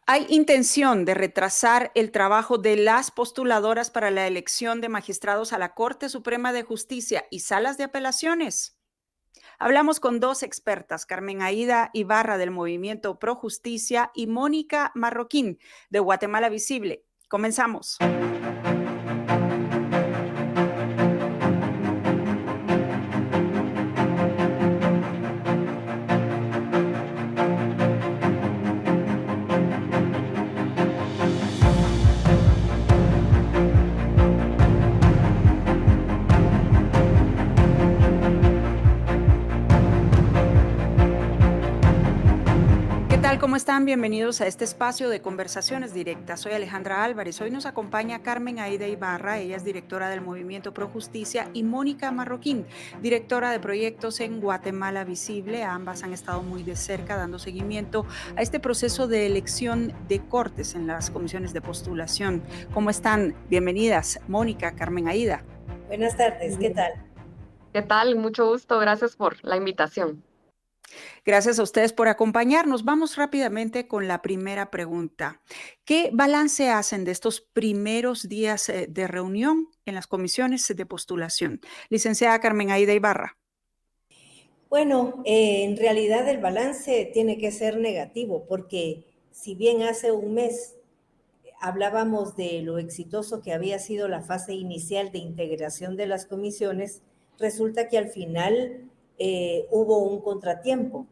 Hay intención de retrasar el trabajo de las postuladoras para la elección de magistrados a la Corte Suprema de Justicia y salas de apelaciones. Hablamos con dos expertas, Carmen Aida Ibarra del Movimiento Pro Justicia y Mónica Marroquín de Guatemala Visible. Comenzamos. ¿Qué tal? ¿Cómo están? Bienvenidos a este espacio de conversaciones directas. Soy Alejandra Álvarez. Hoy nos acompaña Carmen Aida Ibarra. Ella es directora del Movimiento Pro Justicia, y Mónica Marroquín, directora de proyectos en Guatemala Visible. Ambas han estado muy de cerca dando seguimiento a este proceso de elección de cortes en las comisiones de postulación. ¿Cómo están? Bienvenidas, Mónica, Carmen Aida. Buenas tardes, ¿qué tal? ¿Qué tal? Mucho gusto, gracias por la invitación. Gracias a ustedes por acompañarnos. Vamos rápidamente con la primera pregunta. ¿Qué balance hacen de estos primeros días de reunión en las comisiones de postulación? Licenciada Carmen Aida Ibarra. Bueno, en realidad el balance tiene que ser negativo porque si bien hace un mes hablábamos de lo exitoso que había sido la fase inicial de integración de las comisiones, resulta que al final hubo un contratiempo.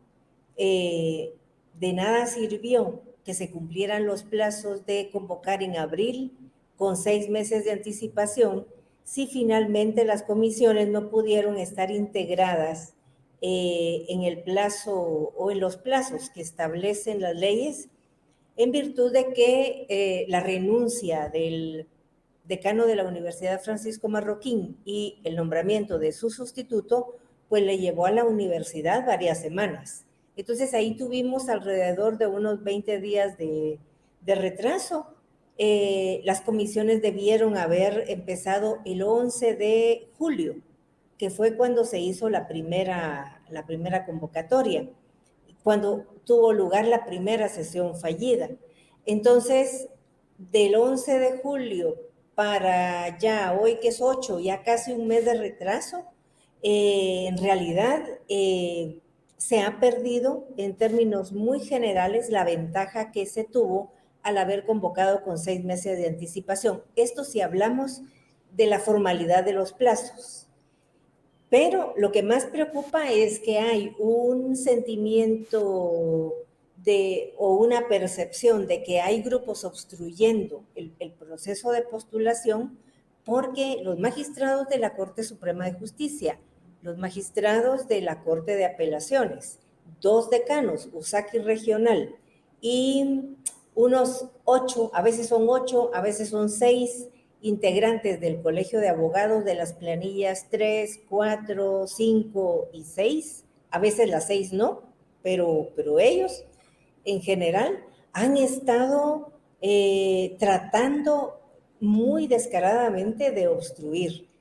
De nada sirvió que se cumplieran los plazos de convocar en abril con 6 meses de anticipación si finalmente las comisiones no pudieron estar integradas en el plazo o en los plazos que establecen las leyes, en virtud de que la renuncia del decano de la Universidad Francisco Marroquín y el nombramiento de su sustituto, pues le llevó a la universidad varias semanas. Entonces ahí tuvimos alrededor de unos 20 días de retraso. Las comisiones debieron haber empezado el 11 de julio, que fue cuando se hizo la primera convocatoria, cuando tuvo lugar la primera sesión fallida. Entonces, del 11 de julio para ya hoy que es 8, ya casi un mes de retraso, en realidad se ha perdido en términos muy generales la ventaja que se tuvo al haber convocado con 6 meses de anticipación. Esto si hablamos de la formalidad de los plazos. Pero lo que más preocupa es que hay un sentimiento o una percepción de que hay grupos obstruyendo el proceso de postulación, porque los magistrados de la Corte Suprema de Justicia, los magistrados de la Corte de Apelaciones, 2 decanos, USAC y regional, y unos 8, a veces son 8, a veces son 6 integrantes del Colegio de Abogados de las planillas 3, 4, 5 y 6, a veces las 6 no, pero ellos en general han estado tratando muy descaradamente de obstruir.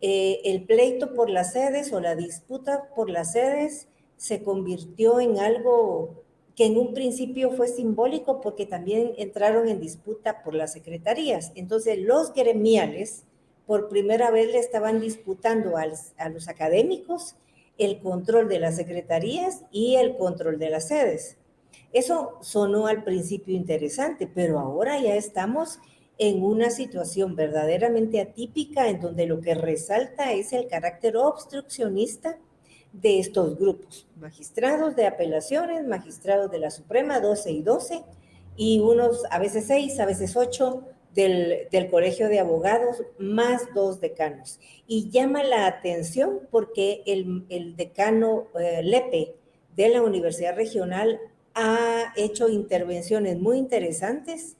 El pleito por las sedes o la disputa por las sedes se convirtió en algo que en un principio fue simbólico porque también entraron en disputa por las secretarías. Entonces los gremiales por primera vez le estaban disputando a los académicos el control de las secretarías y el control de las sedes. Eso sonó al principio interesante, pero ahora ya estamos en una situación verdaderamente atípica en donde lo que resalta es el carácter obstruccionista de estos grupos, magistrados de apelaciones, magistrados de la Suprema, 12 y 12, y unos a veces 6, a veces 8 del Colegio de Abogados, más 2 decanos. Y llama la atención porque el decano Lepe de la Universidad Regional ha hecho intervenciones muy interesantes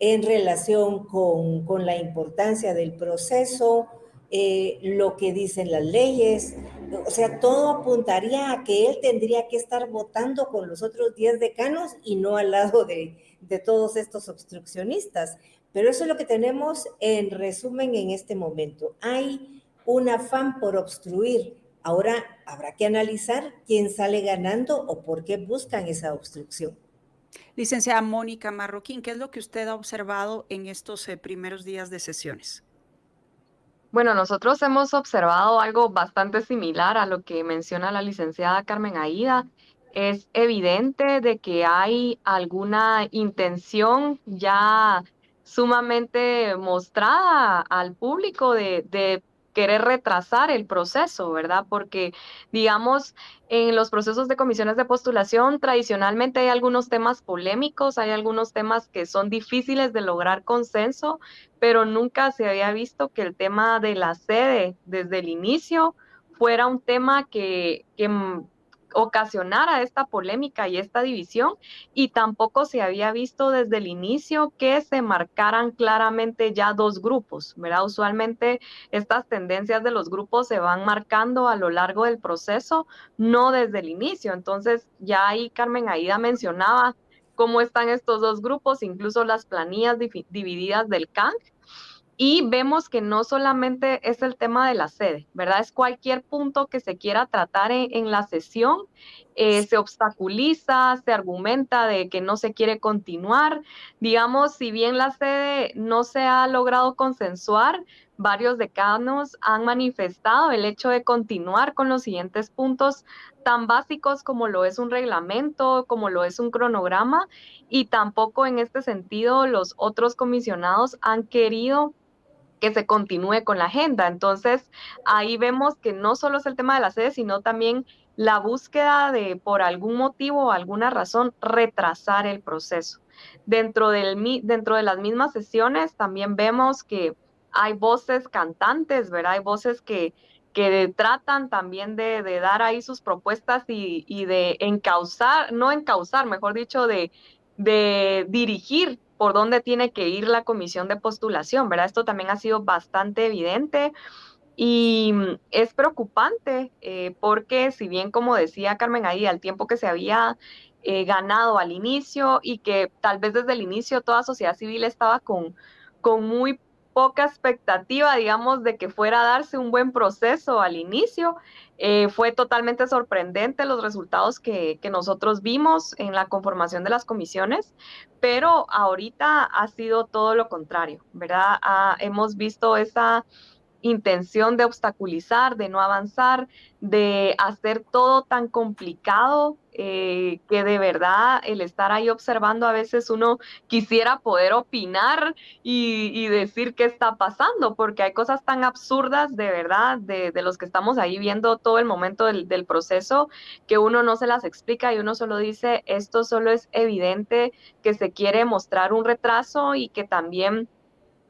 en relación con la importancia del proceso, lo que dicen las leyes. O sea, todo apuntaría a que él tendría que estar votando con los otros 10 decanos y no al lado de todos estos obstruccionistas. Pero eso es lo que tenemos en resumen en este momento. Hay un afán por obstruir. Ahora habrá que analizar quién sale ganando o por qué buscan esa obstrucción. Licenciada Mónica Marroquín, ¿qué es lo que usted ha observado en estos primeros días de sesiones? Bueno, nosotros hemos observado algo bastante similar a lo que menciona la licenciada Carmen Aída. Es evidente de que hay alguna intención ya sumamente mostrada al público de querer retrasar el proceso, ¿verdad? Porque, digamos, en los procesos de comisiones de postulación, tradicionalmente hay algunos temas polémicos, hay algunos temas que son difíciles de lograr consenso, pero nunca se había visto que el tema de la sede desde el inicio fuera un tema que ocasionara esta polémica y esta división, y tampoco se había visto desde el inicio que se marcaran claramente ya dos grupos, ¿verdad? Usualmente estas tendencias de los grupos se van marcando a lo largo del proceso, no desde el inicio. Entonces, ya ahí Carmen Aída mencionaba cómo están estos dos grupos, incluso las planillas divididas del CAN, y vemos que no solamente es el tema de la sede, ¿verdad? Es cualquier punto que se quiera tratar en la sesión, se obstaculiza, se argumenta de que no se quiere continuar. Digamos, si bien la sede no se ha logrado consensuar, varios decanos han manifestado el hecho de continuar con los siguientes puntos tan básicos como lo es un reglamento, como lo es un cronograma, y tampoco en este sentido los otros comisionados han querido que se continúe con la agenda. Entonces, ahí vemos que no solo es el tema de la sede, sino también la búsqueda de, por algún motivo o alguna razón, retrasar el proceso. Dentro de las mismas sesiones también vemos que hay voces cantantes, ¿verdad? Hay voces que tratan también de dar ahí sus propuestas y de encauzar, no encauzar, mejor dicho, de dirigir por dónde tiene que ir la comisión de postulación, ¿verdad? Esto también ha sido bastante evidente y es preocupante porque si bien, como decía Carmen ahí, al tiempo que se había ganado al inicio y que tal vez desde el inicio toda sociedad civil estaba con muy poca expectativa, digamos, de que fuera a darse un buen proceso al inicio, fue totalmente sorprendente los resultados que nosotros vimos en la conformación de las comisiones, pero ahorita ha sido todo lo contrario, ¿verdad? Hemos visto esa intención de obstaculizar, de no avanzar, de hacer todo tan complicado, que de verdad el estar ahí observando a veces uno quisiera poder opinar y decir qué está pasando, porque hay cosas tan absurdas de verdad de los que estamos ahí viendo todo el momento del proceso, que uno no se las explica y uno solo dice, esto solo es evidente que se quiere mostrar un retraso y que también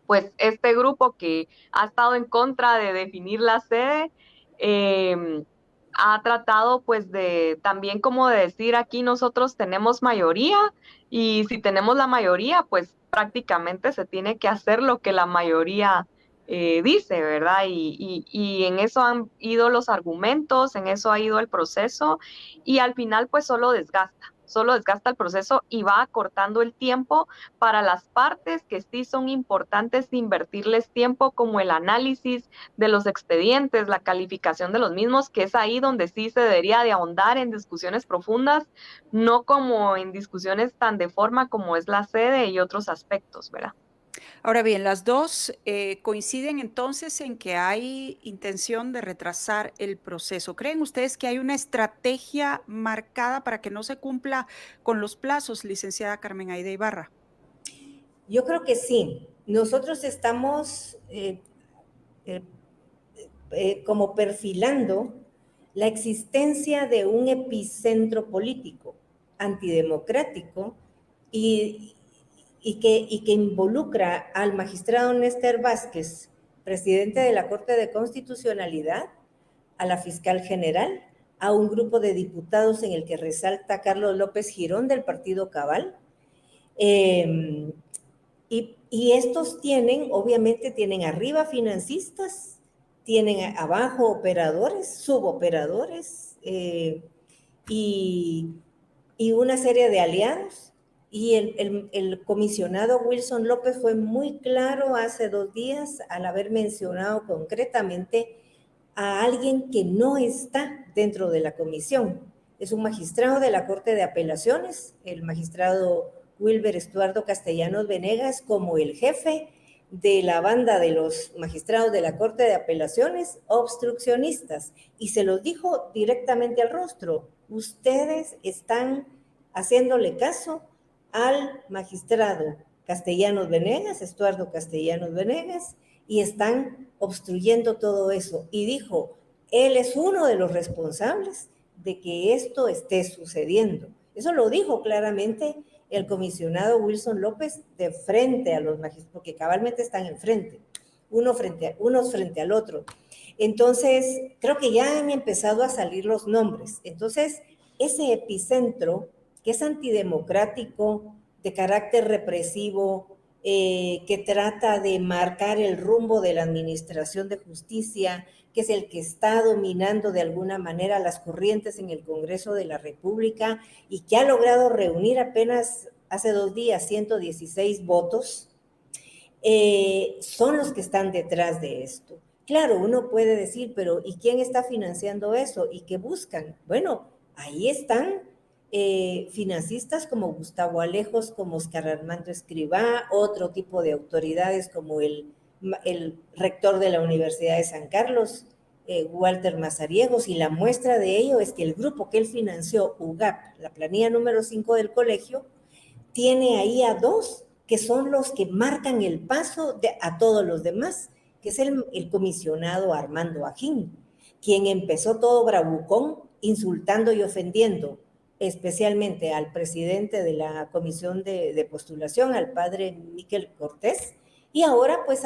pues este grupo que ha estado en contra de definir la sede, ha tratado pues de también como de decir aquí nosotros tenemos mayoría y si tenemos la mayoría pues prácticamente se tiene que hacer lo que la mayoría dice, ¿verdad? Y en eso han ido los argumentos, en eso ha ido el proceso y al final pues solo desgasta el proceso y va acortando el tiempo para las partes que sí son importantes invertirles tiempo, como el análisis de los expedientes, la calificación de los mismos, que es ahí donde sí se debería de ahondar en discusiones profundas, no como en discusiones tan de forma como es la sede y otros aspectos, ¿verdad? Ahora bien, las dos coinciden entonces en que hay intención de retrasar el proceso. ¿Creen ustedes que hay una estrategia marcada para que no se cumpla con los plazos, licenciada Carmen Aida Ibarra? Yo creo que sí. Nosotros estamos eh, como perfilando la existencia de un epicentro político antidemocrático y, y que involucra al magistrado Néstor Vázquez, presidente de la Corte de Constitucionalidad, a la fiscal general, a un grupo de diputados en el que resalta Carlos López Girón del Partido Cabal. Y estos tienen, obviamente, tienen arriba financistas, tienen abajo operadores, suboperadores y, y una serie de aliados. Y el comisionado Wilson López fue muy claro hace 2 días al haber mencionado concretamente a alguien que no está dentro de la comisión. es un magistrado de la Corte de Apelaciones, el magistrado Wilber Estuardo Castellanos Venegas, como el jefe de la banda de los magistrados de la Corte de Apelaciones obstruccionistas, y se los dijo directamente al rostro: ustedes están haciéndole caso al magistrado Castellanos Venegas, Estuardo Castellanos Venegas, y están obstruyendo todo eso. Y dijo, él es uno de los responsables de que esto esté sucediendo. Eso lo dijo claramente el comisionado Wilson López de frente a los magistrados, porque cabalmente están enfrente, unos frente al otro. Entonces, creo que ya han empezado a salir los nombres. Entonces, ese epicentro que es antidemocrático, de carácter represivo, que trata de marcar el rumbo de la administración de justicia, que es el que está dominando de alguna manera las corrientes en el Congreso de la República y que ha logrado reunir apenas hace 2 días 116 votos, son los que están detrás de esto. Claro, uno puede decir, pero ¿y quién está financiando eso? ¿Y qué buscan? Bueno, ahí están financistas como Gustavo Alejos, como Oscar Armando Escrivá, otro tipo de autoridades como el rector de la Universidad de San Carlos, Walter Mazariegos, y la muestra de ello es que el grupo que él financió, UGAP, la planilla número 5 del colegio, tiene ahí a 2 que son los que marcan el paso a todos los demás, que es el comisionado Armando Ajín, quien empezó todo bravucón, insultando y ofendiendo especialmente al presidente de la comisión de postulación, al padre Miquel Cortés, y ahora pues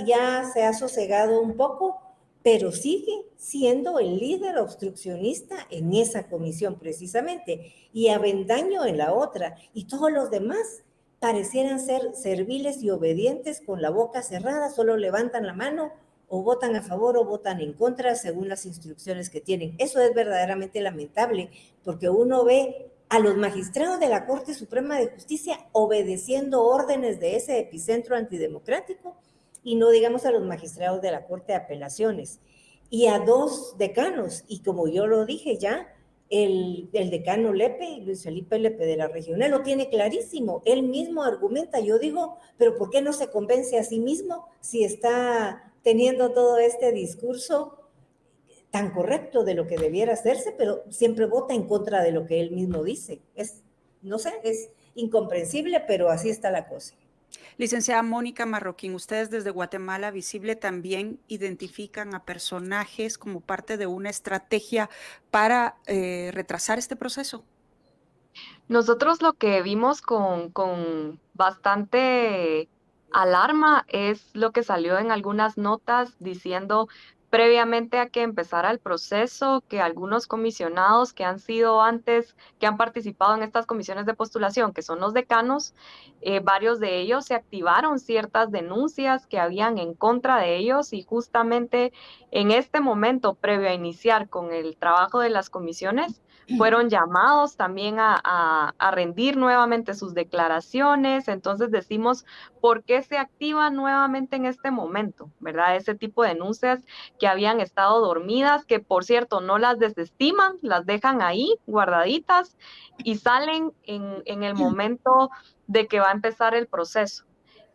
ya se ha sosegado un poco, pero sigue siendo el líder obstruccionista en esa comisión precisamente, y Avendaño en la otra, y todos los demás parecieran ser serviles y obedientes con la boca cerrada, solo levantan la mano o votan a favor o votan en contra según las instrucciones que tienen. Eso es verdaderamente lamentable, porque uno ve a los magistrados de la Corte Suprema de Justicia obedeciendo órdenes de ese epicentro antidemocrático, y no digamos a los magistrados de la Corte de Apelaciones, y a 2 decanos, y como yo lo dije ya, el decano Lepe, Luis Felipe Lepe de la Regional, lo tiene clarísimo, él mismo argumenta. Yo digo, pero ¿por qué no se convence a sí mismo si está teniendo todo este discurso tan correcto de lo que debiera hacerse, pero siempre vota en contra de lo que él mismo dice? No sé, es incomprensible, pero así está la cosa. Licenciada Mónica Marroquín, ustedes desde Guatemala Visible también identifican a personajes como parte de una estrategia para retrasar este proceso. Nosotros lo que vimos con bastante alarma es lo que salió en algunas notas diciendo previamente a que empezara el proceso, que algunos comisionados que han sido antes, que han participado en estas comisiones de postulación, que son los decanos, varios de ellos se activaron ciertas denuncias que habían en contra de ellos, y justamente en este momento, previo a iniciar con el trabajo de las comisiones, fueron llamados también a rendir nuevamente sus declaraciones. Entonces decimos, ¿por qué se activa nuevamente en este momento? ¿Verdad? Ese tipo de denuncias que habían estado dormidas, que por cierto no las desestiman, las dejan ahí guardaditas y salen en el momento de que va a empezar el proceso.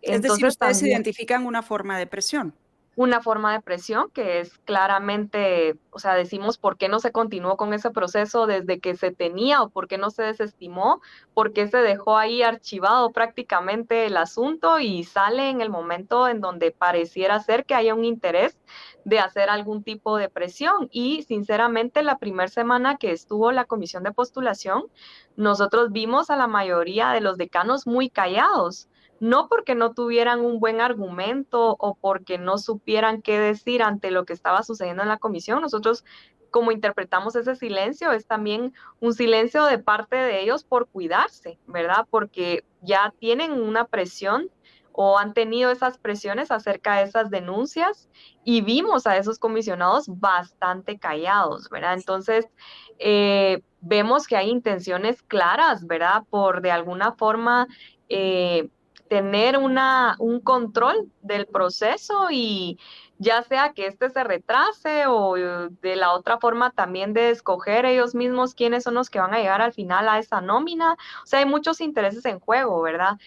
Es decir, Entonces ustedes también identifican una forma de presión. una forma de presión que es claramente, o sea, decimos por qué no se continuó con ese proceso desde que se tenía, o por qué no se desestimó, por qué se dejó ahí archivado prácticamente el asunto y sale en el momento en donde pareciera ser que haya un interés de hacer algún tipo de presión. Y sinceramente, la primera semana que estuvo la comisión de postulación, nosotros vimos a la mayoría de los decanos muy callados, no porque no tuvieran un buen argumento o porque no supieran qué decir ante lo que estaba sucediendo en la comisión. Nosotros, como interpretamos ese silencio, es también un silencio de parte de ellos por cuidarse, ¿verdad? Porque ya tienen una presión o han tenido esas presiones acerca de esas denuncias, y vimos a esos comisionados bastante callados, ¿verdad? Entonces, vemos que hay intenciones claras, ¿verdad? Por de alguna forma tener un control del proceso y ya sea que este se retrase o de la otra forma también de escoger ellos mismos quiénes son los que van a llegar al final a esa nómina. O sea, hay muchos intereses en juego, ¿verdad?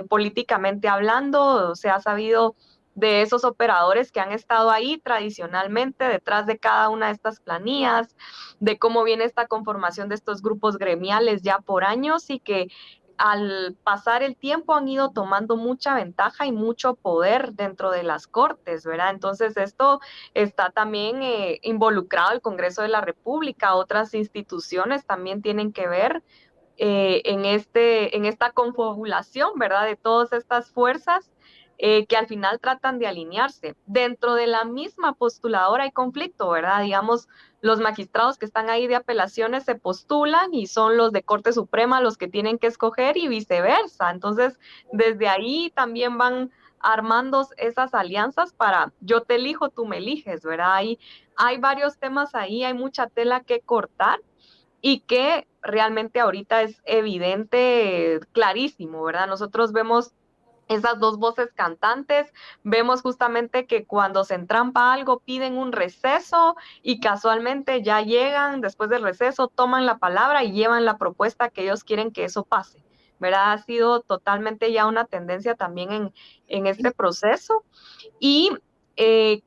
Políticamente hablando, se ha sabido de esos operadores que han estado ahí tradicionalmente detrás de cada una de estas planillas, de cómo viene esta conformación de estos grupos gremiales ya por años y que al pasar el tiempo han ido tomando mucha ventaja y mucho poder dentro de las cortes, ¿verdad? Entonces esto está también involucrado el Congreso de la República, otras instituciones también tienen que ver en esta confabulación, ¿verdad? De todas estas fuerzas que al final tratan de alinearse. Dentro de la misma postuladora hay conflicto, ¿verdad? Digamos, los magistrados que están ahí de apelaciones se postulan y son los de Corte Suprema los que tienen que escoger y viceversa. Entonces, desde ahí también van armando esas alianzas para yo te elijo, tú me eliges, ¿verdad? Hay varios temas ahí, hay mucha tela que cortar y que realmente ahorita es evidente, clarísimo, ¿verdad? Nosotros vemos esas dos voces cantantes, vemos justamente que cuando se entrampa algo piden un receso y casualmente ya llegan después del receso, toman la palabra y llevan la propuesta que ellos quieren que eso pase, ¿verdad? Ha sido totalmente ya una tendencia también en este proceso y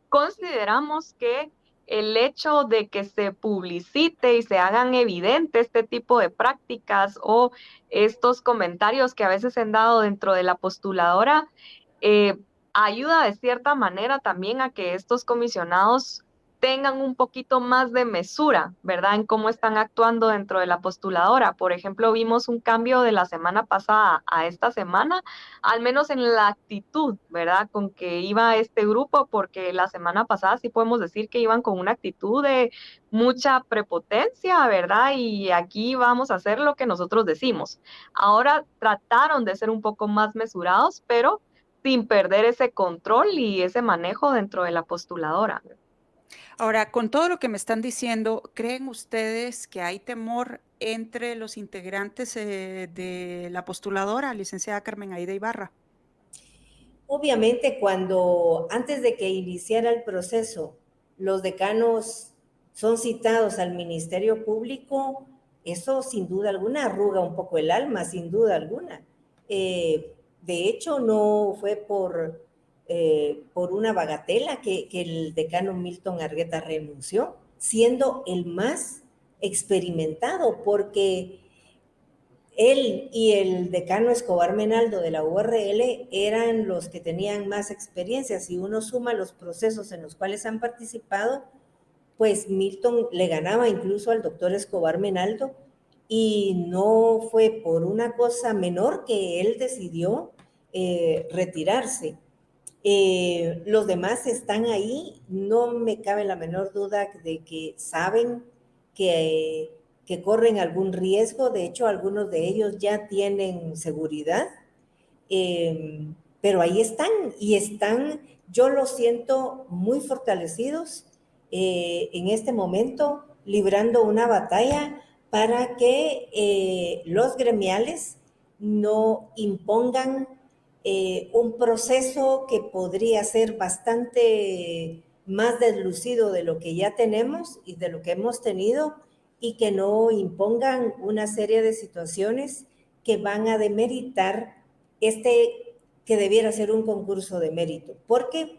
consideramos que el hecho de que se publicite y se hagan evidente este tipo de prácticas o estos comentarios que a veces se han dado dentro de la postuladora, eh, ayuda de cierta manera también a que estos comisionados tengan un poquito más de mesura, ¿verdad? En cómo están actuando dentro de la postuladora. Por ejemplo, vimos un cambio de la semana pasada a esta semana, al menos en la actitud, ¿verdad? Con que iba este grupo, porque la semana pasada sí podemos decir que iban con una actitud de mucha prepotencia, ¿verdad? Y aquí vamos a hacer lo que nosotros decimos. Ahora trataron de ser un poco más mesurados, pero sin perder ese control y ese manejo dentro de la postuladora. Ahora, con todo lo que me están diciendo, ¿creen ustedes que hay temor entre los integrantes de la postuladora, licenciada Carmen Aida Ibarra? Obviamente, cuando antes de que iniciara el proceso, los decanos son citados al Ministerio Público, eso sin duda alguna arruga un poco el alma, sin duda alguna. De hecho, no fue por una bagatela que el decano Milton Argueta renunció, siendo el más experimentado, porque él y el decano Escobar Menaldo de la URL eran los que tenían más experiencia. Si uno suma los procesos en los cuales han participado, pues Milton le ganaba incluso al doctor Escobar Menaldo y no fue por una cosa menor que él decidió retirarse. Los demás están ahí, no me cabe la menor duda de que saben que corren algún riesgo, de hecho algunos de ellos ya tienen seguridad, pero ahí están y están, yo los siento muy fortalecidos en este momento, librando una batalla para que los gremiales no impongan un proceso que podría ser bastante más deslucido de lo que ya tenemos y de lo que hemos tenido y que no impongan una serie de situaciones que van a demeritar que debiera ser un concurso de mérito, porque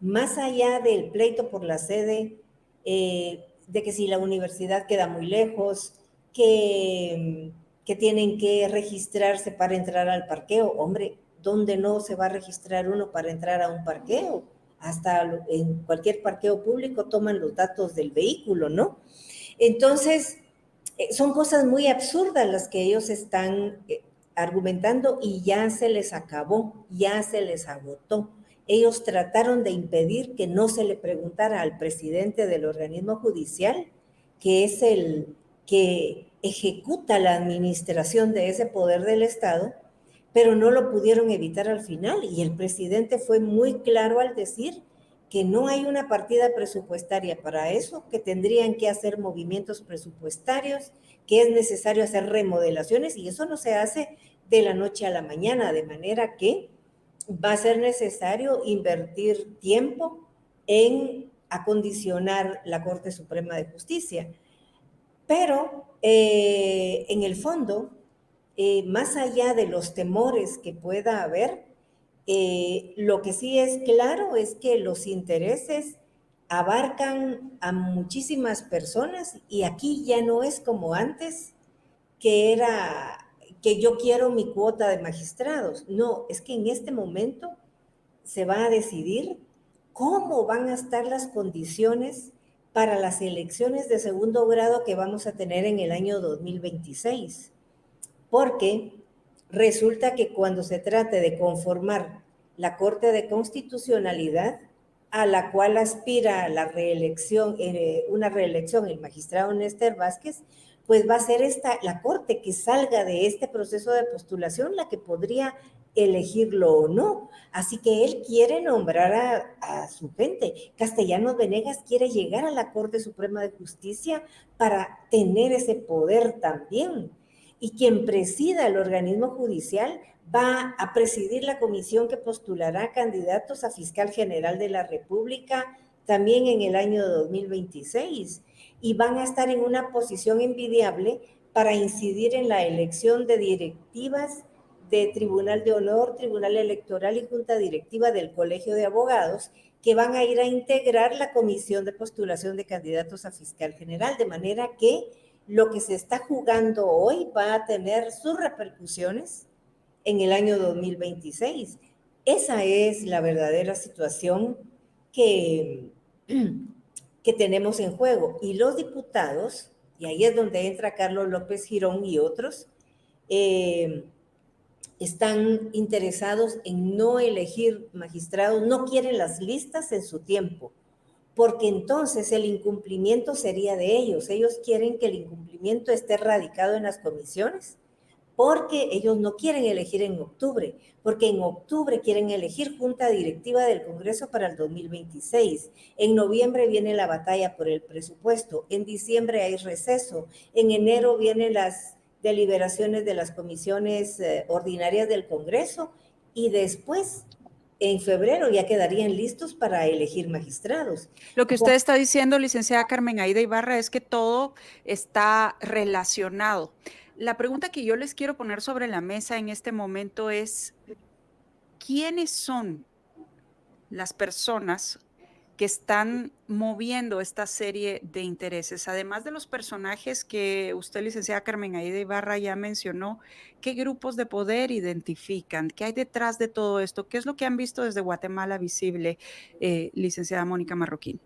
más allá del pleito por la sede, de que si la universidad queda muy lejos, que tienen que registrarse para entrar al parqueo, hombre, ¿dónde no se va a registrar uno para entrar a un parqueo? Hasta en cualquier parqueo público toman los datos del vehículo, ¿no? Entonces, son cosas muy absurdas las que ellos están argumentando y ya se les acabó, ya se les agotó. Ellos trataron de impedir que no se le preguntara al presidente del organismo judicial, que es el que ejecuta la administración de ese poder del Estado, pero no lo pudieron evitar al final y el presidente fue muy claro al decir que no hay una partida presupuestaria para eso, que tendrían que hacer movimientos presupuestarios, que es necesario hacer remodelaciones y eso no se hace de la noche a la mañana, de manera que va a ser necesario invertir tiempo en acondicionar la Corte Suprema de Justicia. Pero en el fondo, más allá de los temores que pueda haber, lo que sí es claro es que los intereses abarcan a muchísimas personas y aquí ya no es como antes, que era que yo quiero mi cuota de magistrados. No, es que en este momento se va a decidir cómo van a estar las condiciones para las elecciones de segundo grado que vamos a tener en el año 2026. Porque resulta que cuando se trate de conformar la Corte de Constitucionalidad, a la cual aspira la reelección, una reelección el magistrado Néstor Vázquez, pues va a ser la Corte que salga de este proceso de postulación la que podría elegirlo o no. Así que él quiere nombrar a su gente. Castellanos Venegas quiere llegar a la Corte Suprema de Justicia para tener ese poder también. Y quien presida el organismo judicial va a presidir la comisión que postulará candidatos a fiscal general de la República también en el año 2026 y van a estar en una posición envidiable para incidir en la elección de directivas de Tribunal de Honor, Tribunal Electoral y Junta Directiva del Colegio de Abogados que van a ir a integrar la comisión de postulación de candidatos a fiscal general, de manera que lo que se está jugando hoy va a tener sus repercusiones en el año 2026. Esa es la verdadera situación que, que tenemos en juego. Y los diputados, y ahí es donde entra Carlos López Girón y otros, están interesados en no elegir magistrados, no quieren las listas en su tiempo, porque entonces el incumplimiento sería de ellos. Ellos quieren que el incumplimiento esté radicado en las comisiones, porque ellos no quieren elegir en octubre, porque en octubre quieren elegir junta directiva del Congreso para el 2026. En noviembre viene la batalla por el presupuesto, en diciembre hay receso, en enero vienen las deliberaciones de las comisiones ordinarias del Congreso y después en febrero ya quedarían listos para elegir magistrados. Lo que usted está diciendo, licenciada Carmen Aída Ibarra, es que todo está relacionado. La pregunta que yo les quiero poner sobre la mesa en este momento es, ¿quiénes son las personas que están moviendo esta serie de intereses? Además de los personajes que usted, licenciada Carmen Aída Ibarra, ya mencionó, ¿qué grupos de poder identifican? ¿Qué hay detrás de todo esto? ¿Qué es lo que han visto desde Guatemala Visible, licenciada Mónica Marroquín?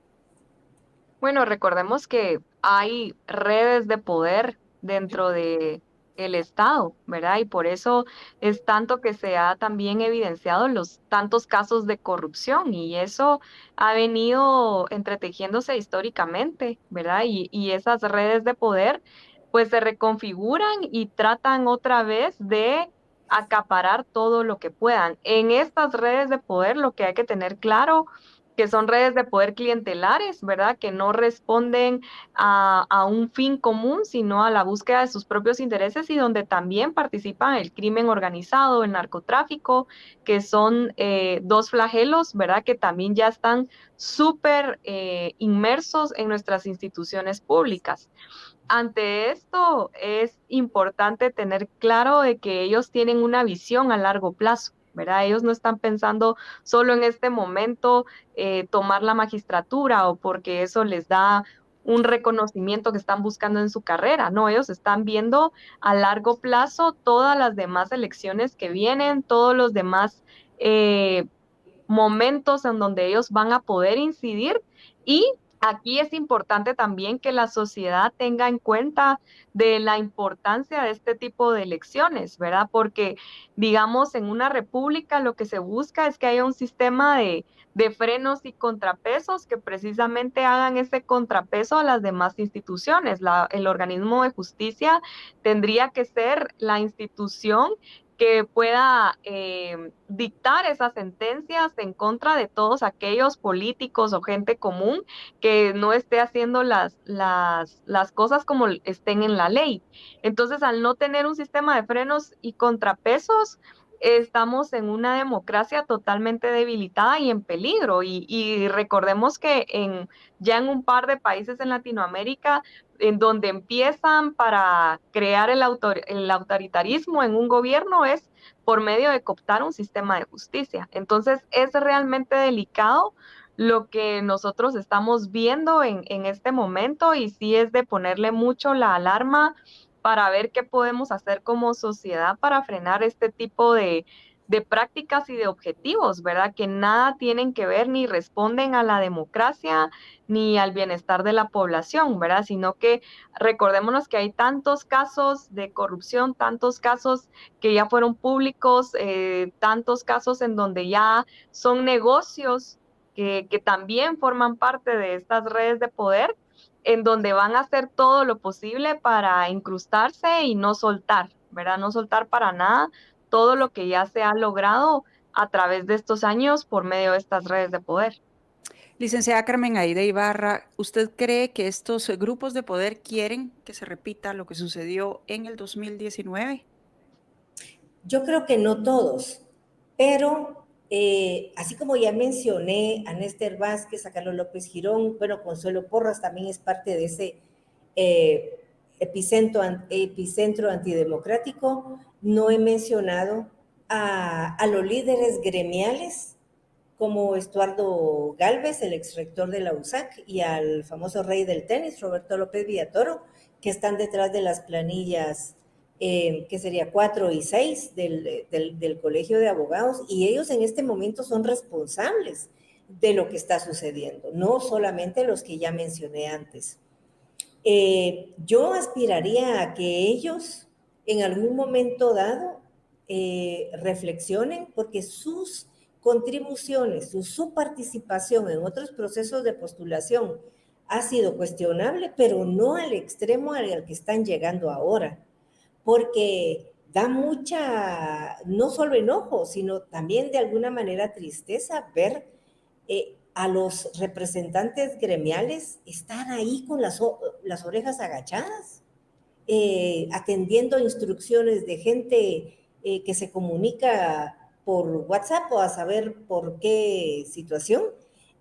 Bueno, recordemos que hay redes de poder dentro de el Estado, ¿verdad? Y por eso es tanto que se ha también evidenciado los tantos casos de corrupción y eso ha venido entretejiéndose históricamente, ¿verdad? Y esas redes de poder pues se reconfiguran y tratan otra vez de acaparar todo lo que puedan. En estas redes de poder lo que hay que tener claro que son redes de poder clientelares, ¿verdad? Que no responden a un fin común, sino a la búsqueda de sus propios intereses y donde también participan el crimen organizado, el narcotráfico, que son dos flagelos, ¿verdad? Que también ya están súper inmersos en nuestras instituciones públicas. Ante esto es importante tener claro de que ellos tienen una visión a largo plazo, ¿verdad? Ellos no están pensando solo en este momento tomar la magistratura o porque eso les da un reconocimiento que están buscando en su carrera, no, ellos están viendo a largo plazo todas las demás elecciones que vienen, todos los demás momentos en donde ellos van a poder incidir y aquí es importante también que la sociedad tenga en cuenta de la importancia de este tipo de elecciones, ¿verdad? Porque, digamos, en una república lo que se busca es que haya un sistema de frenos y contrapesos que precisamente hagan ese contrapeso a las demás instituciones. El organismo de justicia tendría que ser la institución que pueda dictar esas sentencias en contra de todos aquellos políticos o gente común que no esté haciendo las cosas como estén en la ley. Entonces, al no tener un sistema de frenos y contrapesos, estamos en una democracia totalmente debilitada y en peligro. Y recordemos que ya en un par de países en Latinoamérica, en donde empiezan para crear el autoritarismo en un gobierno es por medio de cooptar un sistema de justicia. Entonces es realmente delicado lo que nosotros estamos viendo en este momento y sí es de ponerle mucho la alarma para ver qué podemos hacer como sociedad para frenar este tipo de prácticas y de objetivos, ¿verdad? Que nada tienen que ver ni responden a la democracia ni al bienestar de la población, ¿verdad? Sino que recordémonos que hay tantos casos de corrupción, tantos casos que ya fueron públicos, tantos casos en donde ya son negocios que también forman parte de estas redes de poder, en donde van a hacer todo lo posible para incrustarse y no soltar, ¿verdad? No soltar para nada todo lo que ya se ha logrado a través de estos años por medio de estas redes de poder. Licenciada Carmen Aida Ibarra, ¿usted cree que estos grupos de poder quieren que se repita lo que sucedió en el 2019? Yo creo que no todos, pero así como ya mencioné a Néstor Vázquez, a Carlos López Girón, bueno, Consuelo Porras también es parte de ese eh, epicentro antidemocrático, no he mencionado a los líderes gremiales como Estuardo Galvez, el exrector de la USAC, y al famoso rey del tenis, Roberto López Villatoro, que están detrás de las planillas que sería 4 y 6 del Colegio de Abogados, y ellos en este momento son responsables de lo que está sucediendo, no solamente los que ya mencioné antes. Yo aspiraría a que ellos en algún momento dado reflexionen porque sus contribuciones, su participación en otros procesos de postulación ha sido cuestionable, pero no al extremo al que están llegando ahora, porque da mucha, no solo enojo, sino también de alguna manera tristeza ver a los representantes gremiales estar ahí con las orejas agachadas, atendiendo instrucciones de gente que se comunica por WhatsApp o a saber por qué situación,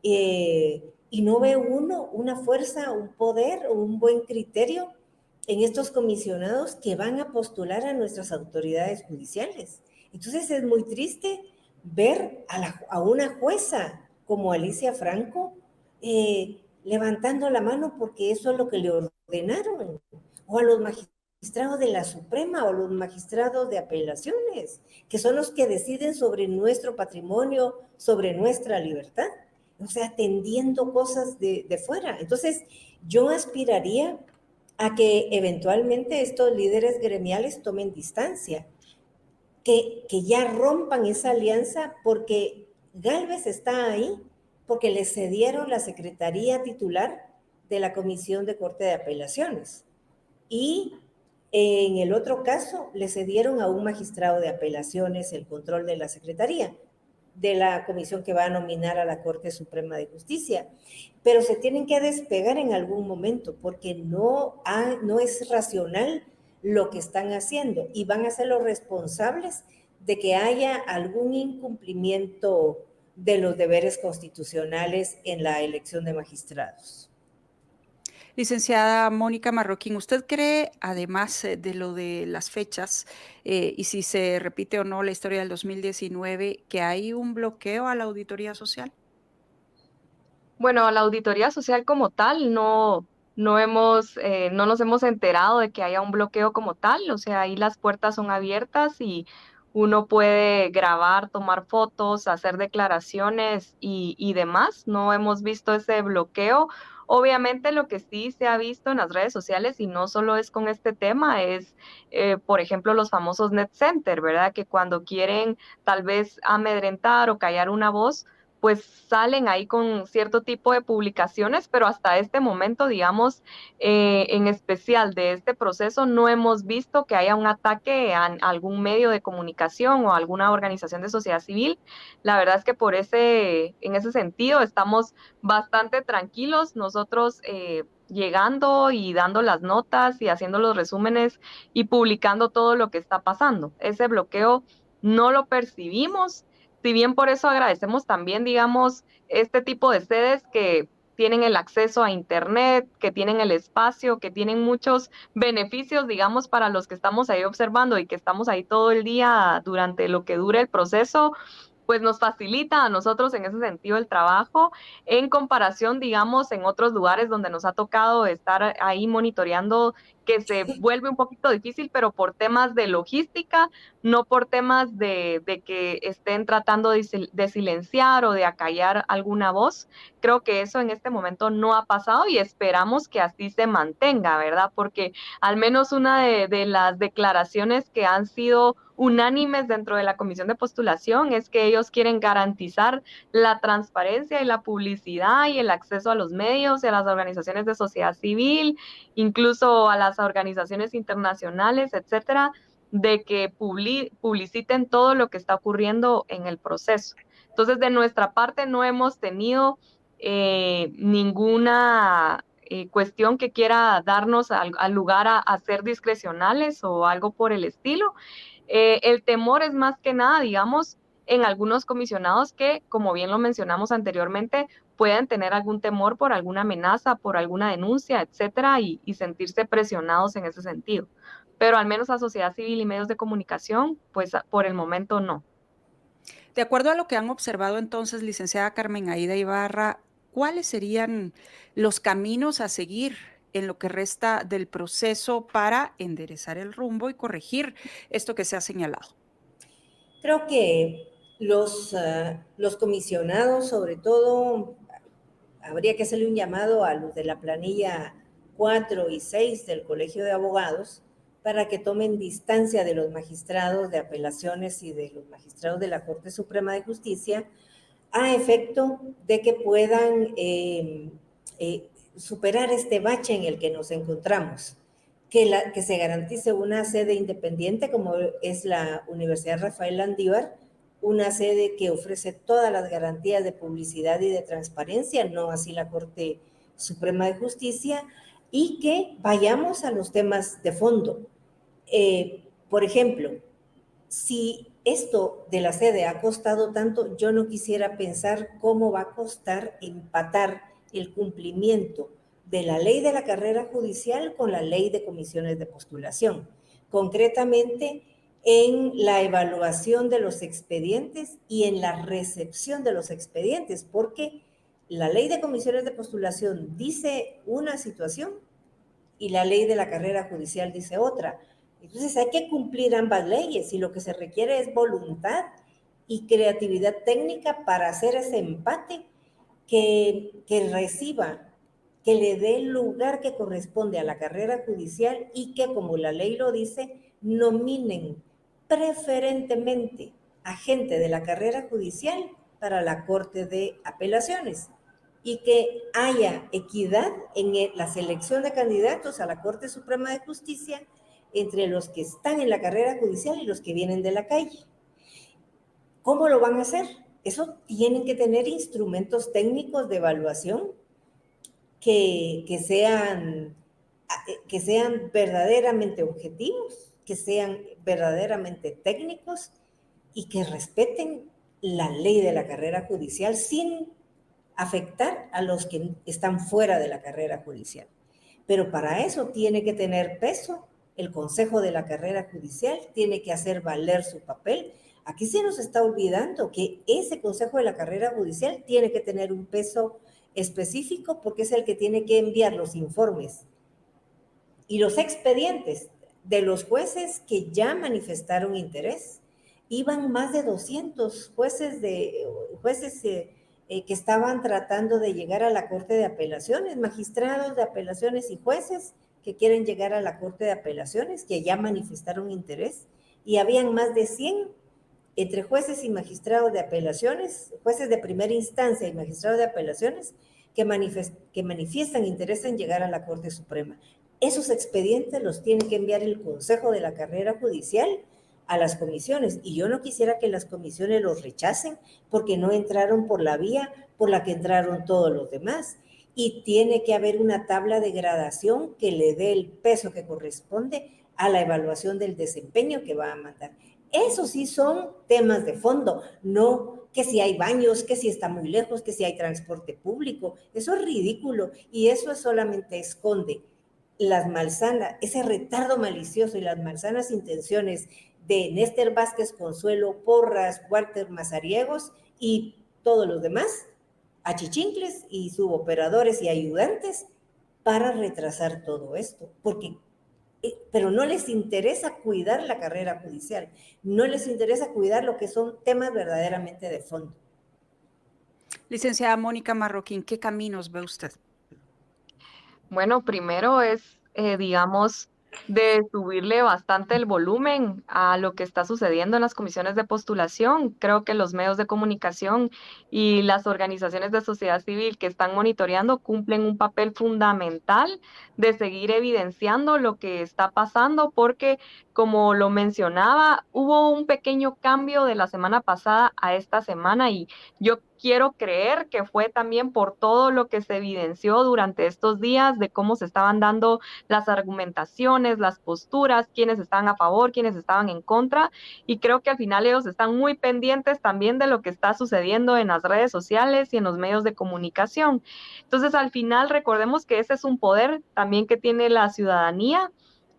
y no ve uno una fuerza, un poder o un buen criterio en estos comisionados que van a postular a nuestras autoridades judiciales. Entonces es muy triste ver a una jueza como Alicia Franco levantando la mano porque eso es lo que le ordenaron, o a los magistrados de la Suprema o a los magistrados de apelaciones, que son los que deciden sobre nuestro patrimonio, sobre nuestra libertad, o sea, atendiendo cosas de fuera. Entonces, yo aspiraría a que eventualmente estos líderes gremiales tomen distancia, que ya rompan esa alianza, porque Galvez está ahí porque le cedieron la secretaría titular de la Comisión de Corte de Apelaciones. Y en el otro caso, le cedieron a un magistrado de apelaciones el control de la secretaría de la comisión que va a nominar a la Corte Suprema de Justicia. Pero se tienen que despegar en algún momento porque no es racional lo que están haciendo y van a ser los responsables de que haya algún incumplimiento de los deberes constitucionales en la elección de magistrados. Licenciada Mónica Marroquín, ¿usted cree, además de lo de las fechas y si se repite o no la historia del 2019, que hay un bloqueo a la auditoría social? Bueno, la auditoría social como tal no nos hemos enterado de que haya un bloqueo como tal, o sea, ahí las puertas son abiertas y uno puede grabar, tomar fotos, hacer declaraciones y demás. No hemos visto ese bloqueo. Obviamente lo que sí se ha visto en las redes sociales y no solo es con este tema, es, por ejemplo, los famosos net center, ¿verdad? Que cuando quieren tal vez amedrentar o callar una voz, pues salen ahí con cierto tipo de publicaciones, pero hasta este momento, digamos, en especial de este proceso, no hemos visto que haya un ataque a algún medio de comunicación o a alguna organización de sociedad civil. La verdad es que en ese sentido estamos bastante tranquilos. Nosotros llegando y dando las notas y haciendo los resúmenes y publicando todo lo que está pasando. Ese bloqueo no lo percibimos. Si bien por eso agradecemos también, digamos, este tipo de sedes que tienen el acceso a Internet, que tienen el espacio, que tienen muchos beneficios, digamos, para los que estamos ahí observando y que estamos ahí todo el día durante lo que dure el proceso, pues nos facilita a nosotros en ese sentido el trabajo en comparación, digamos, en otros lugares donde nos ha tocado estar ahí monitoreando, que se vuelve un poquito difícil, pero por temas de logística, no por temas de que estén tratando de silenciar o de acallar alguna voz. Creo que eso en este momento no ha pasado y esperamos que así se mantenga, ¿verdad? Porque al menos una de las declaraciones que han sido unánimes dentro de la comisión de postulación es que ellos quieren garantizar la transparencia y la publicidad y el acceso a los medios y a las organizaciones de sociedad civil, incluso a las organizaciones internacionales, etcétera, de que publiciten todo lo que está ocurriendo en el proceso. Entonces, de nuestra parte no hemos tenido ninguna cuestión que quiera darnos al lugar a ser discrecionales o algo por el estilo. El temor es más que nada, digamos, en algunos comisionados que, como bien lo mencionamos anteriormente, pueden tener algún temor por alguna amenaza, por alguna denuncia, etcétera, y sentirse presionados en ese sentido. Pero al menos a sociedad civil y medios de comunicación, pues por el momento no. De acuerdo a lo que han observado entonces, licenciada Carmen Aida Ibarra, ¿cuáles serían los caminos a seguir en lo que resta del proceso para enderezar el rumbo y corregir esto que se ha señalado? Creo que los comisionados, sobre todo, habría que hacerle un llamado a los de la planilla 4 y 6 del Colegio de Abogados para que tomen distancia de los magistrados de apelaciones y de los magistrados de la Corte Suprema de Justicia a efecto de que puedan superar este bache en el que nos encontramos, que se garantice una sede independiente como es la Universidad Rafael Landívar, una sede que ofrece todas las garantías de publicidad y de transparencia, no así la Corte Suprema de Justicia, y que vayamos a los temas de fondo. Por ejemplo, si esto de la sede ha costado tanto, yo no quisiera pensar cómo va a costar empatar el cumplimiento de la ley de la carrera judicial con la ley de comisiones de postulación. Concretamente, en la evaluación de los expedientes y en la recepción de los expedientes, porque la ley de comisiones de postulación dice una situación y la ley de la carrera judicial dice otra. Entonces hay que cumplir ambas leyes y lo que se requiere es voluntad y creatividad técnica para hacer ese empate que reciba, que le dé el lugar que corresponde a la carrera judicial y que, como la ley lo dice, nominen preferentemente a gente de la carrera judicial para la Corte de Apelaciones y que haya equidad en la selección de candidatos a la Corte Suprema de Justicia entre los que están en la carrera judicial y los que vienen de la calle. ¿Cómo lo van a hacer? Eso tienen que tener instrumentos técnicos de evaluación que sean verdaderamente objetivos, que sean verdaderamente técnicos y que respeten la ley de la carrera judicial sin afectar a los que están fuera de la carrera judicial. Pero para eso tiene que tener peso el Consejo de la Carrera Judicial, tiene que hacer valer su papel. Aquí se nos está olvidando que ese Consejo de la Carrera Judicial tiene que tener un peso específico porque es el que tiene que enviar los informes y los expedientes de los jueces que ya manifestaron interés. Iban más de 200 jueces que estaban tratando de llegar a la Corte de Apelaciones, magistrados de apelaciones y jueces que quieren llegar a la Corte de Apelaciones, que ya manifestaron interés, y habían más de 100 entre jueces y magistrados de apelaciones, jueces de primera instancia y magistrados de apelaciones que manifiestan interés en llegar a la Corte Suprema. Esos expedientes los tiene que enviar el Consejo de la Carrera Judicial a las comisiones, y yo no quisiera que las comisiones los rechacen porque no entraron por la vía por la que entraron todos los demás, y tiene que haber una tabla de gradación que le dé el peso que corresponde a la evaluación del desempeño que va a mandar. Eso sí son temas de fondo, no que si hay baños, que si está muy lejos, que si hay transporte público. Eso es ridículo, y eso solamente esconde las malsanas, ese retardo malicioso y las malsanas intenciones de Néstor Vázquez, Consuelo Porras, Walter Mazariegos y todos los demás, achichincles y suboperadores y ayudantes, para retrasar todo esto, pero no les interesa cuidar la carrera judicial, no les interesa cuidar lo que son temas verdaderamente de fondo. Licenciada Mónica Marroquín, ¿qué caminos ve usted? Bueno, primero es, digamos, de subirle bastante el volumen a lo que está sucediendo en las comisiones de postulación. Creo que los medios de comunicación y las organizaciones de sociedad civil que están monitoreando cumplen un papel fundamental de seguir evidenciando lo que está pasando, porque, como lo mencionaba, hubo un pequeño cambio de la semana pasada a esta semana, y yo quiero creer que fue también por todo lo que se evidenció durante estos días de cómo se estaban dando las argumentaciones, las posturas, quiénes estaban a favor, quiénes estaban en contra, y creo que al final ellos están muy pendientes también de lo que está sucediendo en las redes sociales y en los medios de comunicación. Entonces, al final, recordemos que ese es un poder también que tiene la ciudadanía,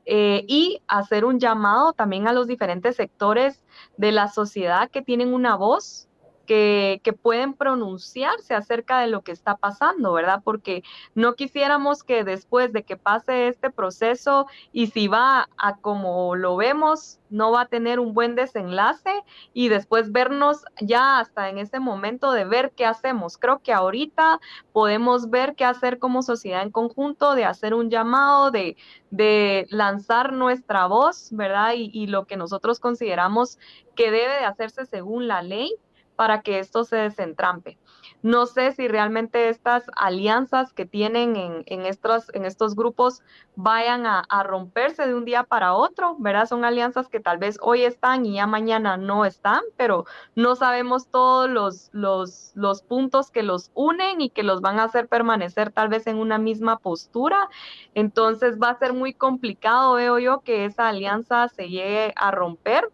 y hacer un llamado también a los diferentes sectores de la sociedad que tienen una voz, que pueden pronunciarse acerca de lo que está pasando, ¿verdad? Porque no quisiéramos que después de que pase este proceso, y si va a como lo vemos, no va a tener un buen desenlace, y después vernos ya hasta en ese momento de ver qué hacemos. Creo que ahorita podemos ver qué hacer como sociedad en conjunto, de hacer un llamado, de lanzar nuestra voz, ¿verdad? Y lo que nosotros consideramos que debe de hacerse según la ley, para que esto se desentrampe. No sé si realmente estas alianzas que tienen en estos grupos vayan a romperse de un día para otro, ¿verdad? Son alianzas que tal vez hoy están y ya mañana no están, pero no sabemos todos los puntos que los unen y que los van a hacer permanecer tal vez en una misma postura. Entonces va a ser muy complicado, veo yo, que esa alianza se llegue a romper.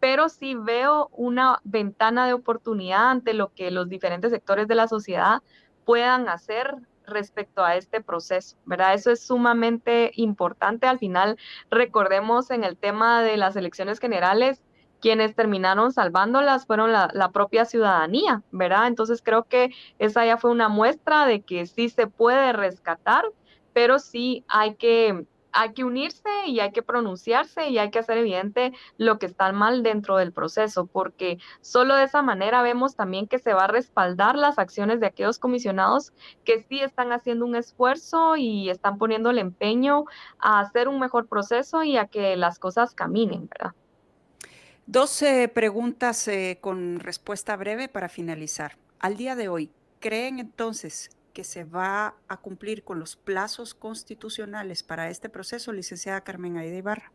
Pero sí veo una ventana de oportunidad ante lo que los diferentes sectores de la sociedad puedan hacer respecto a este proceso, ¿verdad? Eso es sumamente importante. Al final, recordemos, en el tema de las elecciones generales, quienes terminaron salvándolas fueron la propia ciudadanía, ¿verdad? Entonces creo que esa ya fue una muestra de que sí se puede rescatar, pero sí hay que unirse y hay que pronunciarse y hay que hacer evidente lo que está mal dentro del proceso, porque solo de esa manera vemos también que se va a respaldar las acciones de aquellos comisionados que sí están haciendo un esfuerzo y están poniendo el empeño a hacer un mejor proceso y a que las cosas caminen, ¿verdad? Dos preguntas con respuesta breve para finalizar. Al día de hoy, ¿creen entonces que se va a cumplir con los plazos constitucionales para este proceso, licenciada Carmen Aida Ibarra?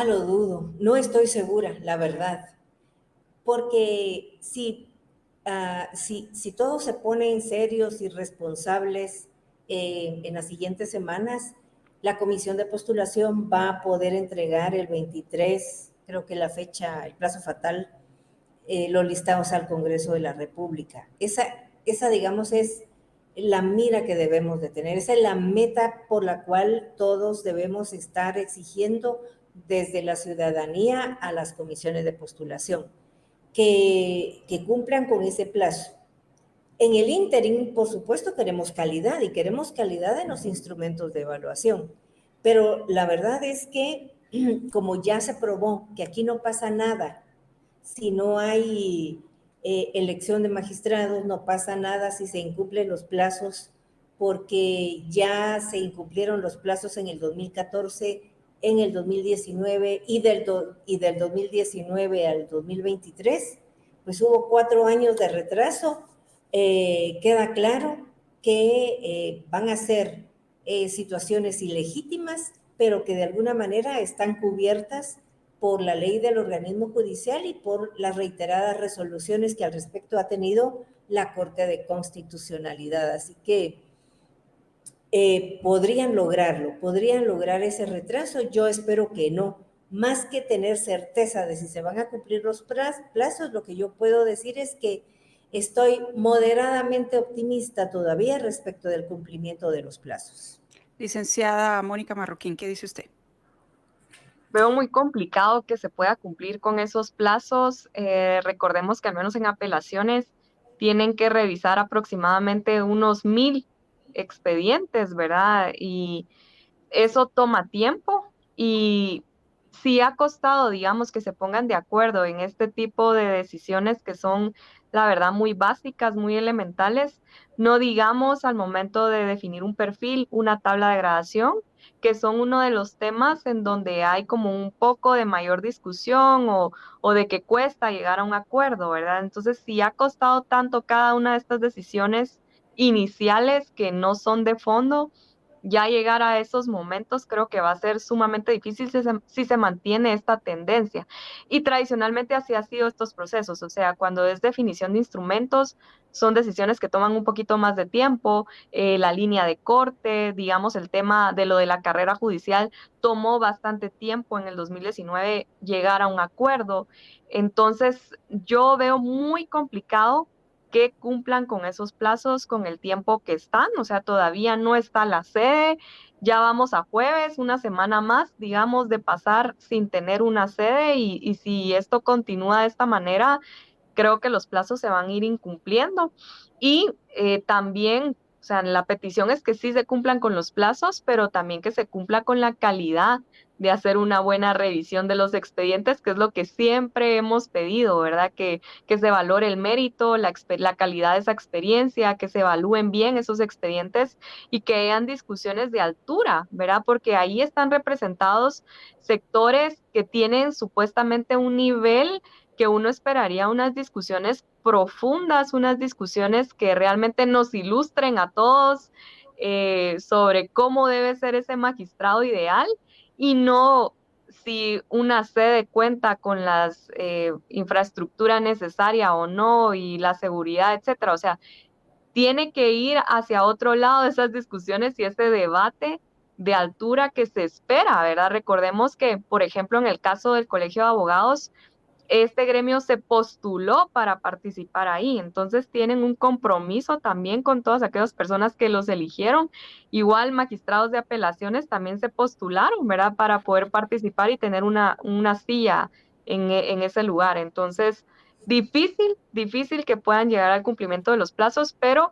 Lo dudo, no estoy segura, la verdad, porque si todos se ponen serios y responsables, en las siguientes semanas, la comisión de postulación va a poder entregar el 23, creo que la fecha, el plazo fatal, los listados al Congreso de la República. Esa, digamos, es la mira que debemos de tener, esa es la meta por la cual todos debemos estar exigiendo desde la ciudadanía a las comisiones de postulación, que cumplan con ese plazo. En el ínterin, por supuesto, queremos calidad, y queremos calidad en los instrumentos de evaluación, pero la verdad es que, como ya se probó que aquí no pasa nada si no hay elección de magistrados, no pasa nada si se incumplen los plazos, porque ya se incumplieron los plazos en el 2014 en el 2019 y del 2019 al 2023, pues hubo 4 años de retraso. Queda claro que van a ser situaciones ilegítimas, pero que de alguna manera están cubiertas por la ley del organismo judicial y por las reiteradas resoluciones que al respecto ha tenido la Corte de Constitucionalidad. Así que podrían lograrlo, podrían lograr ese retraso. Yo espero que no. Más que tener certeza de si se van a cumplir los plazos, lo que yo puedo decir es que estoy moderadamente optimista todavía respecto del cumplimiento de los plazos. Licenciada Mónica Marroquín, ¿qué dice usted? Veo muy complicado que se pueda cumplir con esos plazos. Recordemos que al menos en apelaciones tienen que revisar aproximadamente unos 1000 expedientes, ¿verdad? Y eso toma tiempo y sí ha costado, digamos, que se pongan de acuerdo en este tipo de decisiones que son, la verdad, muy básicas, muy elementales. No digamos al momento de definir un perfil, una tabla de gradación, que son uno de los temas en donde hay como un poco de mayor discusión o de que cuesta llegar a un acuerdo, ¿verdad? Entonces, si ha costado tanto cada una de estas decisiones iniciales que no son de fondo, ya llegar a esos momentos creo que va a ser sumamente difícil si se mantiene esta tendencia. Y tradicionalmente así ha sido estos procesos, o sea, cuando es definición de instrumentos, son decisiones que toman un poquito más de tiempo, la línea de corte, digamos, el tema de lo de la carrera judicial tomó bastante tiempo en el 2019 llegar a un acuerdo. Entonces, yo veo muy complicado que cumplan con esos plazos con el tiempo que están, o sea, todavía no está la sede, ya vamos a jueves, una semana más, digamos, de pasar sin tener una sede y si esto continúa de esta manera, creo que los plazos se van a ir incumpliendo y también, o sea, la petición es que sí se cumplan con los plazos, pero también que se cumpla con la calidad de hacer una buena revisión de los expedientes, que es lo que siempre hemos pedido, ¿verdad? Que se valore el mérito, la calidad de esa experiencia, que se evalúen bien esos expedientes y que hayan discusiones de altura, ¿verdad? Porque ahí están representados sectores que tienen supuestamente un nivel que uno esperaría unas discusiones profundas, unas discusiones que realmente nos ilustren a todos sobre cómo debe ser ese magistrado ideal y no si una sede cuenta con las infraestructura necesaria o no y la seguridad, etcétera. O sea, tiene que ir hacia otro lado de esas discusiones y ese debate de altura que se espera, ¿verdad? Recordemos que, por ejemplo, en el caso del Colegio de Abogados, este gremio se postuló para participar ahí, entonces tienen un compromiso también con todas aquellas personas que los eligieron. Igual magistrados de apelaciones también se postularon, ¿verdad? Para poder participar y tener una silla en ese lugar. Entonces, difícil que puedan llegar al cumplimiento de los plazos, pero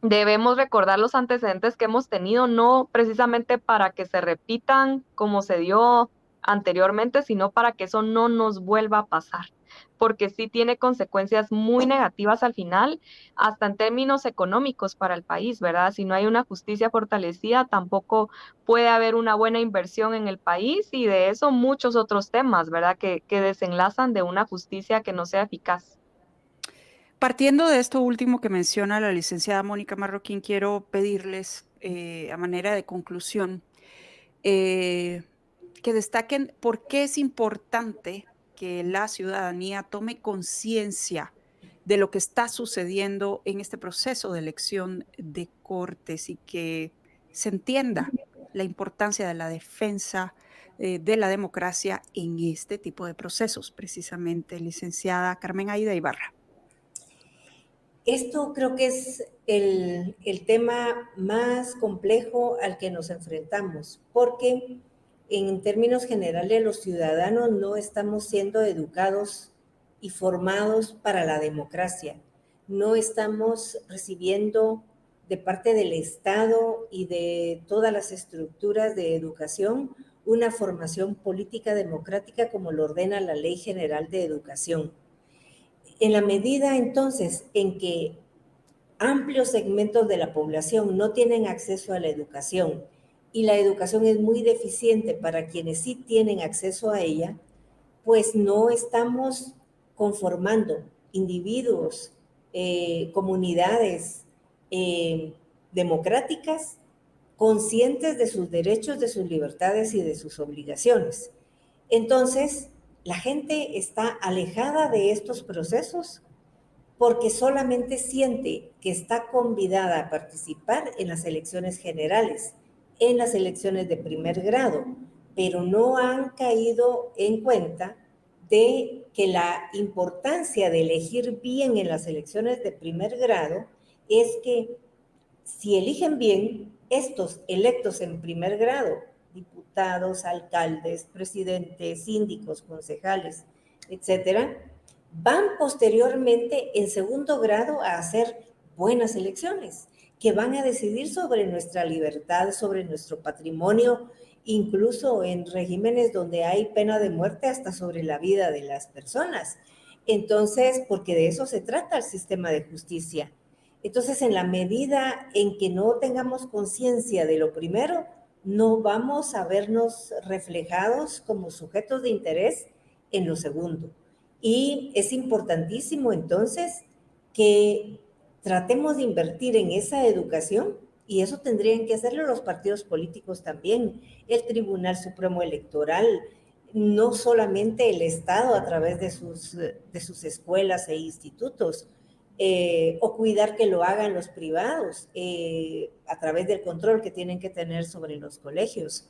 debemos recordar los antecedentes que hemos tenido, no precisamente para que se repitan como se dio anteriormente, sino para que eso no nos vuelva a pasar, porque sí tiene consecuencias muy negativas al final, hasta en términos económicos para el país, ¿verdad? Si no hay una justicia fortalecida, tampoco puede haber una buena inversión en el país y de eso muchos otros temas, ¿verdad? Que desenlazan de una justicia que no sea eficaz. Partiendo de esto último que menciona la licenciada Mónica Marroquín, quiero pedirles a manera de conclusión eh, que destaquen por qué es importante que la ciudadanía tome conciencia de lo que está sucediendo en este proceso de elección de cortes y que se entienda la importancia de la defensa de la democracia en este tipo de procesos, precisamente, licenciada Carmen Aida Ibarra. Esto creo que es el tema más complejo al que nos enfrentamos, porque en términos generales los ciudadanos no estamos siendo educados y formados para la democracia. No estamos recibiendo de parte del Estado y de todas las estructuras de educación una formación política democrática como lo ordena la Ley General de Educación. En la medida entonces en que amplios segmentos de la población no tienen acceso a la educación y la educación es muy deficiente para quienes sí tienen acceso a ella, pues no estamos conformando individuos, comunidades democráticas conscientes de sus derechos, de sus libertades y de sus obligaciones. Entonces, la gente está alejada de estos procesos porque solamente siente que está convidada a participar en las elecciones generales, en las elecciones de primer grado, pero no han caído en cuenta de que la importancia de elegir bien en las elecciones de primer grado es que si eligen bien, estos electos en primer grado, diputados, alcaldes, presidentes, síndicos, concejales, etcétera, van posteriormente en segundo grado a hacer buenas elecciones, que van a decidir sobre nuestra libertad, sobre nuestro patrimonio, incluso en regímenes donde hay pena de muerte, hasta sobre la vida de las personas. Entonces, porque de eso se trata el sistema de justicia. Entonces, en la medida en que no tengamos conciencia de lo primero, no vamos a vernos reflejados como sujetos de interés en lo segundo. Y es importantísimo entonces que tratemos de invertir en esa educación, y eso tendrían que hacerlo los partidos políticos también, el Tribunal Supremo Electoral, no solamente el Estado a través de sus escuelas e institutos, o cuidar que lo hagan los privados a través del control que tienen que tener sobre los colegios.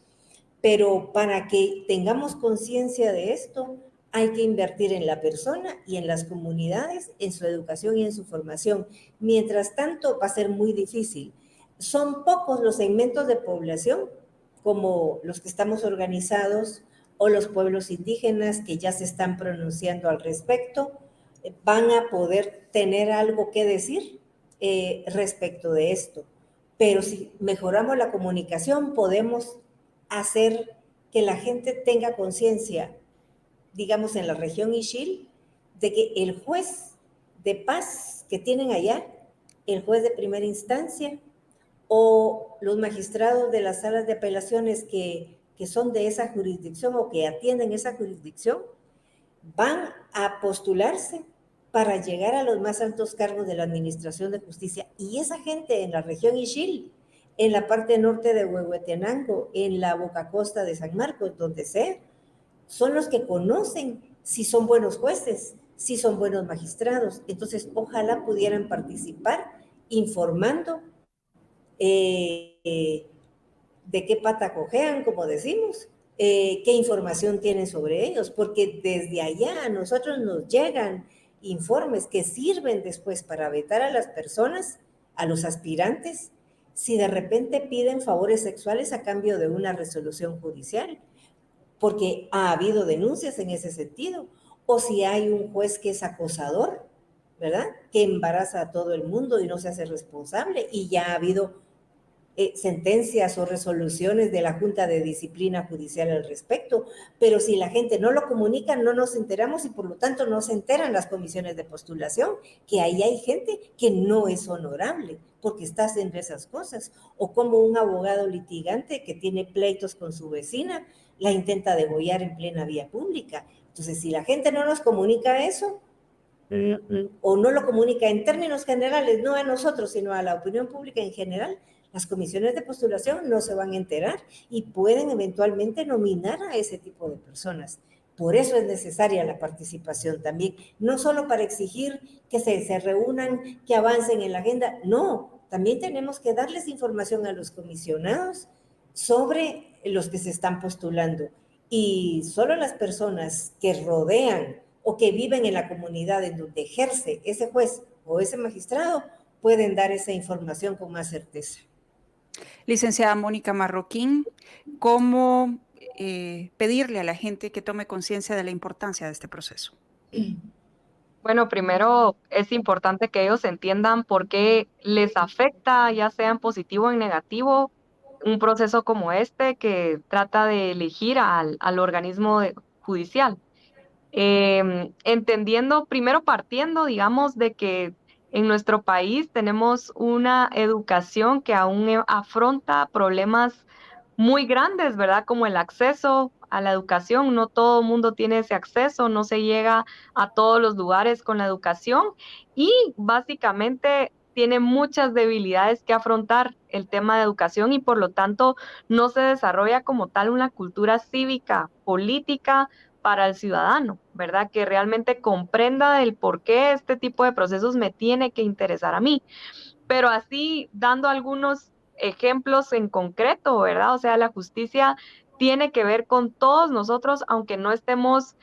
Pero para que tengamos conciencia de esto, hay que invertir en la persona y en las comunidades, en su educación y en su formación. Mientras tanto, va a ser muy difícil. Son pocos los segmentos de población, como los que estamos organizados, o los pueblos indígenas que ya se están pronunciando al respecto, van a poder tener algo que decir respecto de esto. Pero si mejoramos la comunicación, podemos hacer que la gente tenga conciencia, digamos en la región Ixil, de que el juez de paz que tienen allá, el juez de primera instancia, o los magistrados de las salas de apelaciones que son de esa jurisdicción o que atienden esa jurisdicción, van a postularse para llegar a los más altos cargos de la Administración de Justicia. Y esa gente en la región Ixil, en la parte norte de Huehuetenango, en la boca costa de San Marcos, donde sea, son los que conocen si son buenos jueces, si son buenos magistrados. Entonces, ojalá pudieran participar informando de qué pata cojean, como decimos, qué información tienen sobre ellos, porque desde allá a nosotros nos llegan informes que sirven después para vetar a las personas, a los aspirantes, si de repente piden favores sexuales a cambio de una resolución judicial, porque ha habido denuncias en ese sentido, o si hay un juez que es acosador, ¿verdad? Que embaraza a todo el mundo y no se hace responsable, y ya ha habido sentencias o resoluciones de la Junta de Disciplina Judicial al respecto, pero si la gente no lo comunica, no nos enteramos y por lo tanto no se enteran las comisiones de postulación, que ahí hay gente que no es honorable porque está haciendo esas cosas, o como un abogado litigante que tiene pleitos con su vecina, la intenta degollar en plena vía pública. Entonces, si la gente no nos comunica eso, o no lo comunica en términos generales, no a nosotros, sino a la opinión pública en general, las comisiones de postulación no se van a enterar y pueden eventualmente nominar a ese tipo de personas. Por eso es necesaria la participación también, no solo para exigir que se reúnan, que avancen en la agenda, no, también tenemos que darles información a los comisionados sobre los que se están postulando. Y solo las personas que rodean o que viven en la comunidad en donde ejerce ese juez o ese magistrado pueden dar esa información con más certeza. Licenciada Mónica Marroquín, ¿cómo pedirle a la gente que tome conciencia de la importancia de este proceso? Bueno, primero es importante que ellos entiendan por qué les afecta, ya sea en positivo o en negativo, un proceso como este que trata de elegir al organismo judicial. Entendiendo, primero partiendo, digamos, de que en nuestro país tenemos una educación que aún afronta problemas muy grandes, ¿verdad? Como el acceso a la educación. No todo el mundo tiene ese acceso, no se llega a todos los lugares con la educación y básicamente tiene muchas debilidades que afrontar el tema de educación y por lo tanto no se desarrolla como tal una cultura cívica, política para el ciudadano, ¿verdad? Que realmente comprenda el por qué este tipo de procesos me tiene que interesar a mí. Pero así, dando algunos ejemplos en concreto, ¿verdad? O sea, la justicia tiene que ver con todos nosotros, aunque no estemos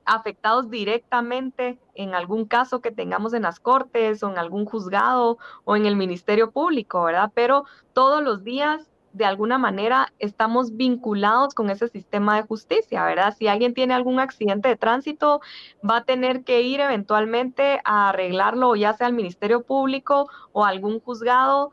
afectados directamente en algún caso que tengamos en las cortes o en algún juzgado o en el Ministerio Público, ¿verdad? Pero todos los días, de alguna manera, estamos vinculados con ese sistema de justicia, ¿verdad? Si alguien tiene algún accidente de tránsito, va a tener que ir eventualmente a arreglarlo, ya sea al Ministerio Público o a algún juzgado.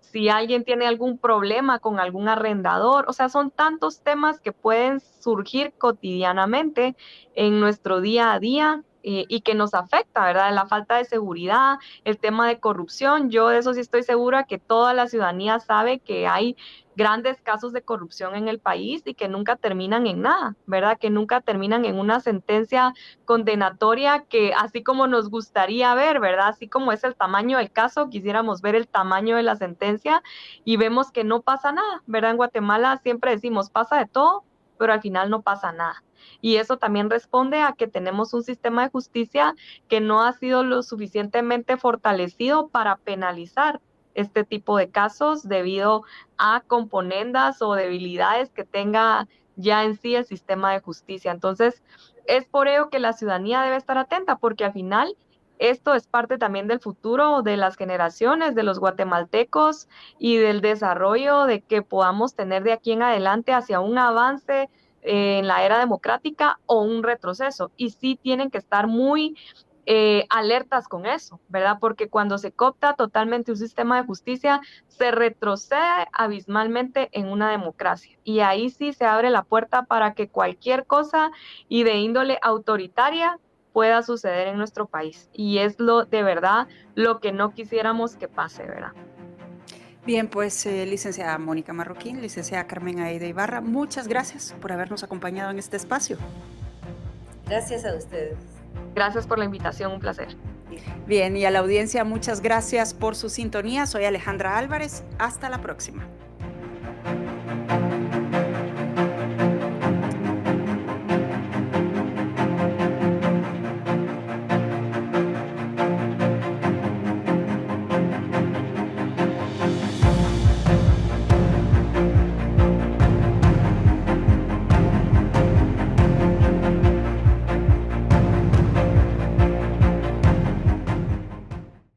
Si alguien tiene algún problema con algún arrendador, o sea, son tantos temas que pueden surgir cotidianamente en nuestro día a día. Y que nos afecta, ¿verdad? La falta de seguridad, el tema de corrupción. Yo de eso sí estoy segura que toda la ciudadanía sabe que hay grandes casos de corrupción en el país y que nunca terminan en nada, ¿verdad? Que nunca terminan en una sentencia condenatoria que así como nos gustaría ver, ¿verdad? Así como es el tamaño del caso, quisiéramos ver el tamaño de la sentencia y vemos que no pasa nada, ¿verdad? En Guatemala siempre decimos pasa de todo, pero al final no pasa nada. Y eso también responde a que tenemos un sistema de justicia que no ha sido lo suficientemente fortalecido para penalizar este tipo de casos debido a componendas o debilidades que tenga ya en sí el sistema de justicia. Entonces, es por ello que la ciudadanía debe estar atenta, porque al final esto es parte también del futuro de las generaciones, de los guatemaltecos y del desarrollo de que podamos tener de aquí en adelante hacia un avance en la era democrática o un retroceso. Y sí tienen que estar muy alertas con eso, ¿verdad? Porque cuando se coopta totalmente un sistema de justicia, se retrocede abismalmente en una democracia. Y ahí sí se abre la puerta para que cualquier cosa y de índole autoritaria pueda suceder en nuestro país. Y es de verdad lo que no quisiéramos que pase, ¿verdad? Bien, pues licenciada Mónica Marroquín, licenciada Carmen Aida Ibarra, muchas gracias por habernos acompañado en este espacio. Gracias a ustedes. Gracias por la invitación, un placer. Bien, y a la audiencia, muchas gracias por su sintonía. Soy Alejandra Álvarez. Hasta la próxima.